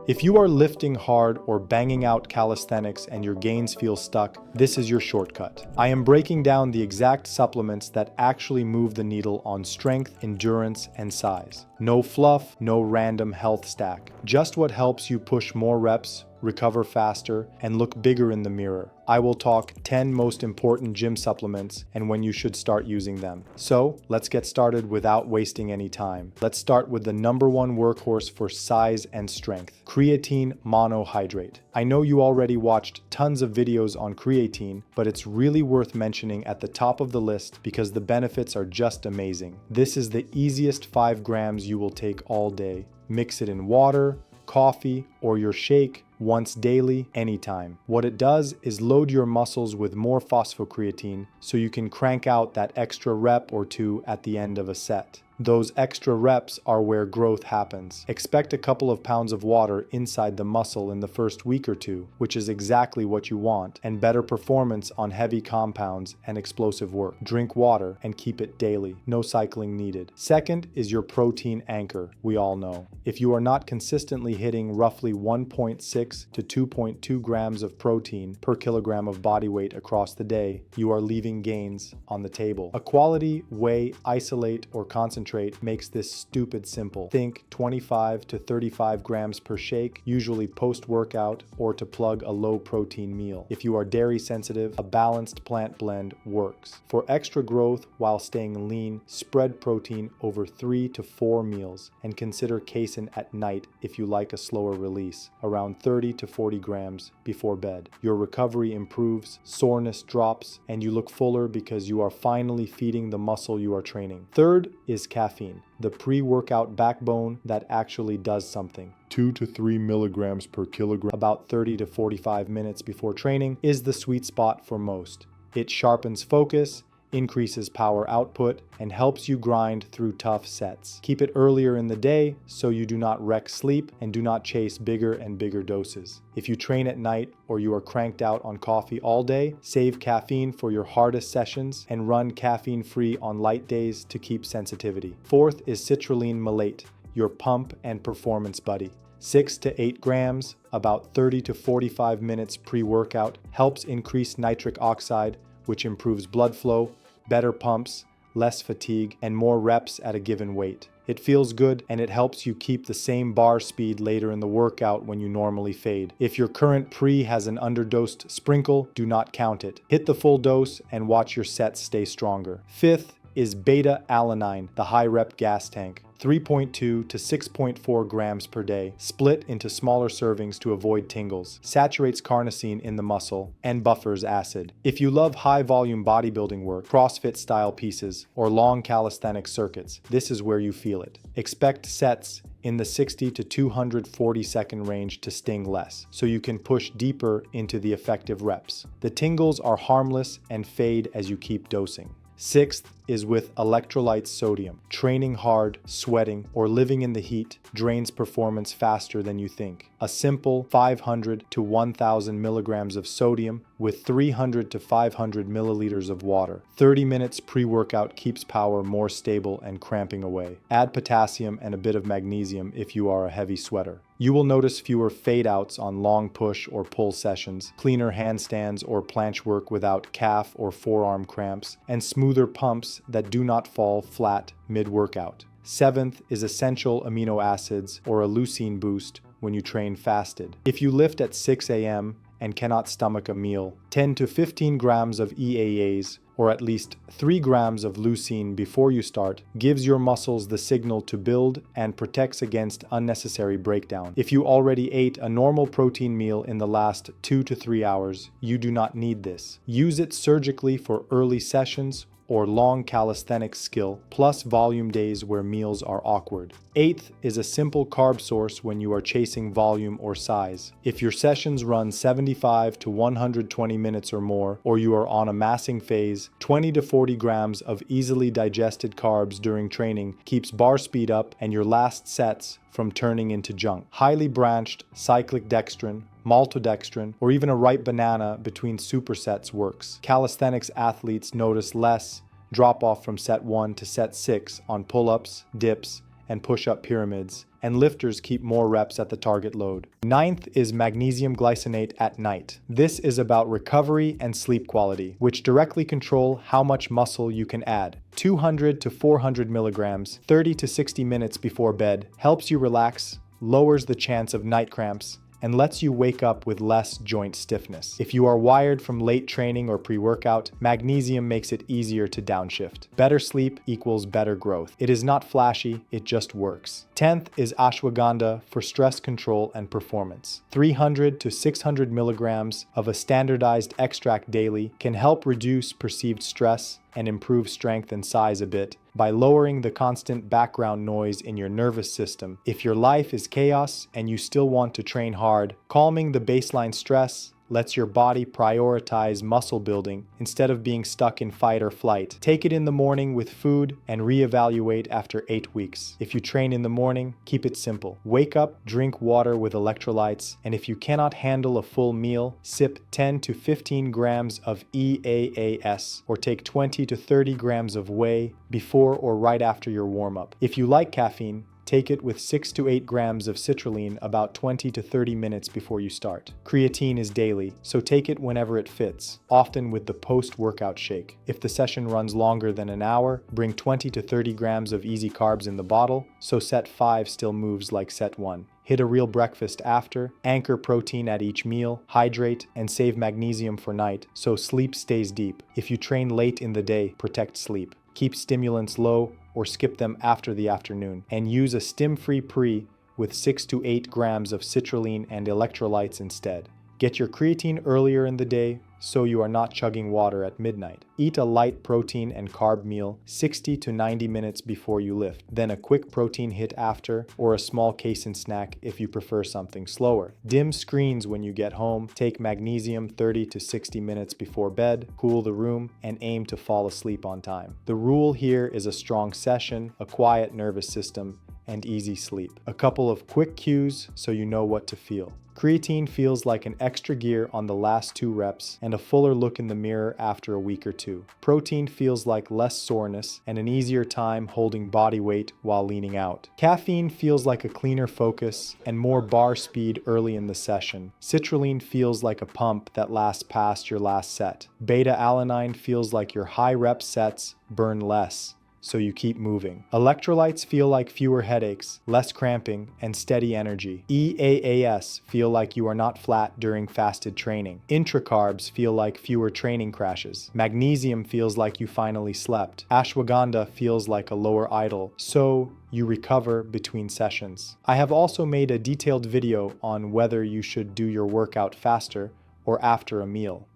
If you are lifting hard or banging out calisthenics and your gains feel stuck, this is your shortcut. I am breaking down the exact supplements that actually move the needle on strength, endurance, and size. No fluff, no random health stack. Just what helps you push more reps, recover faster, and look bigger in the mirror. I will talk 10 most important gym supplements and when you should start using them. So, let's get started without wasting any time. Let's start with the #1 workhorse for size and strength, creatine monohydrate. I know you already watched tons of videos on creatine, but it's really worth mentioning at the top of the list because the benefits are just amazing. This is the easiest 5 grams you will take all day. Mix it in water, coffee, or your shake once daily, anytime. What it does is load your muscles with more phosphocreatine so you can crank out that extra rep or two at the end of a set. Those extra reps are where growth happens. Expect a couple of pounds of water inside the muscle in the first week or two, which is exactly what you want, and better performance on heavy compounds and explosive work. Drink water and keep it daily. No cycling needed. Second is your protein anchor, we all know. If you are not consistently hitting roughly 1.6 to 2.2 grams of protein per kilogram of body weight across the day, you are leaving gains on the table. A quality whey, isolate, or concentrate makes this stupid simple. Think 25 to 35 grams per shake, usually post-workout or to plug a low-protein meal. If you are dairy sensitive, a balanced plant blend works. For extra growth while staying lean, spread protein over 3 to 4 meals and consider casein at night if you like a slower release, around 30 to 40 grams before bed. Your recovery improves, soreness drops, and you look fuller because you are finally feeding the muscle you are training. Third is caffeine, the pre-workout backbone that actually does something. 2 to 3 milligrams per kilogram, about 30 to 45 minutes before training, is the sweet spot for most. It sharpens focus, increases power output, and helps you grind through tough sets. Keep it earlier in the day so you do not wreck sleep and do not chase bigger and bigger doses. If you train at night or you are cranked out on coffee all day, save caffeine for your hardest sessions and run caffeine-free on light days to keep sensitivity. Fourth is citrulline malate, your pump and performance buddy. 6 to 8 grams, about 30 to 45 minutes pre-workout, helps increase nitric oxide, which improves blood flow, better pumps, less fatigue, and more reps at a given weight. It feels good and it helps you keep the same bar speed later in the workout when you normally fade. If your current pre has an underdosed sprinkle, do not count it. Hit the full dose and watch your sets stay stronger. Fifth is beta-alanine, the high-rep gas tank. 3.2 to 6.4 grams per day, split into smaller servings to avoid tingles, saturates carnosine in the muscle, and buffers acid. If you love high-volume bodybuilding work, CrossFit-style pieces, or long calisthenic circuits, this is where you feel it. Expect sets in the 60 to 240 second range to sting less, so you can push deeper into the effective reps. The tingles are harmless and fade as you keep dosing. Sixth is with electrolyte sodium. Training hard, sweating, or living in the heat drains performance faster than you think. A simple 500 to 1000 milligrams of sodium with 300 to 500 milliliters of water. 30 minutes pre-workout keeps power more stable and cramping away. Add potassium and a bit of magnesium if you are a heavy sweater. You will notice fewer fade-outs on long push or pull sessions, cleaner handstands or planche work without calf or forearm cramps, and smoother pumps that do not fall flat mid-workout. Seventh is essential amino acids or a leucine boost when you train fasted. If you lift at 6 a.m. and cannot stomach a meal, 10 to 15 grams of EAAs or at least 3 grams of leucine before you start gives your muscles the signal to build and protects against unnecessary breakdown. If you already ate a normal protein meal in the last 2 to 3 hours, you do not need this. Use it surgically for early sessions or long calisthenics skill, plus volume days where meals are awkward. Eighth is a simple carb source when you are chasing volume or size. If your sessions run 75 to 120 minutes or more, or you are on a massing phase, 20 to 40 grams of easily digested carbs during training keeps bar speed up and your last sets from turning into junk. Highly branched cyclic dextrin, maltodextrin, or even a ripe banana between supersets works. Calisthenics athletes notice less drop off from set 1 to set 6 on pull-ups, dips, and push-up pyramids, and lifters keep more reps at the target load. Ninth is magnesium glycinate at night. This is about recovery and sleep quality, which directly control how much muscle you can add. 200 to 400 milligrams, 30 to 60 minutes before bed, helps you relax, lowers the chance of night cramps, and lets you wake up with less joint stiffness. If you are wired from late training or pre-workout, magnesium makes it easier to downshift. Better sleep equals better growth. It is not flashy, it just works. 10th is ashwagandha for stress control and performance. 300 to 600 milligrams of a standardized extract daily can help reduce perceived stress and improve strength and size a bit by lowering the constant background noise in your nervous system. If your life is chaos and you still want to train hard, calming the baseline stress lets your body prioritize muscle building instead of being stuck in fight or flight. Take it in the morning with food and reevaluate after 8 weeks. If you train in the morning, keep it simple. Wake up, drink water with electrolytes, and if you cannot handle a full meal, sip 10 to 15 grams of EAAS or take 20 to 30 grams of whey before or right after your warm-up. If you like caffeine, take it with 6 to 8 grams of citrulline about 20 to 30 minutes before you start. Creatine is daily, so take it whenever it fits, often with the post-workout shake. If the session runs longer than an hour, bring 20 to 30 grams of easy carbs in the bottle, so set 5 still moves like set 1. Hit a real breakfast after, anchor protein at each meal, hydrate, and save magnesium for night, so sleep stays deep. If you train late in the day, protect sleep. Keep stimulants low or skip them after the afternoon, and use a stim-free pre with 6 to 8 grams of citrulline and electrolytes instead. Get your creatine earlier in the day so you are not chugging water at midnight. Eat a light protein and carb meal 60 to 90 minutes before you lift, then a quick protein hit after, or a small casein snack if you prefer something slower. Dim screens when you get home, take magnesium 30 to 60 minutes before bed, cool the room, and aim to fall asleep on time. The rule here is a strong session, a quiet nervous system, and easy sleep. A couple of quick cues so you know what to feel. Creatine feels like an extra gear on the last 2 reps and a fuller look in the mirror after a week or 2. Protein feels like less soreness and an easier time holding body weight while leaning out. Caffeine feels like a cleaner focus and more bar speed early in the session. Citrulline feels like a pump that lasts past your last set. Beta-alanine feels like your high rep sets burn less, so you keep moving. Electrolytes feel like fewer headaches, less cramping, and steady energy. EAAS feel like you are not flat during fasted training. Intracarbs feel like fewer training crashes. Magnesium feels like you finally slept. Ashwagandha feels like a lower idle, so you recover between sessions. I have also made a detailed video on whether you should do your workout faster or after a meal.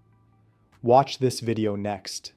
Watch this video next.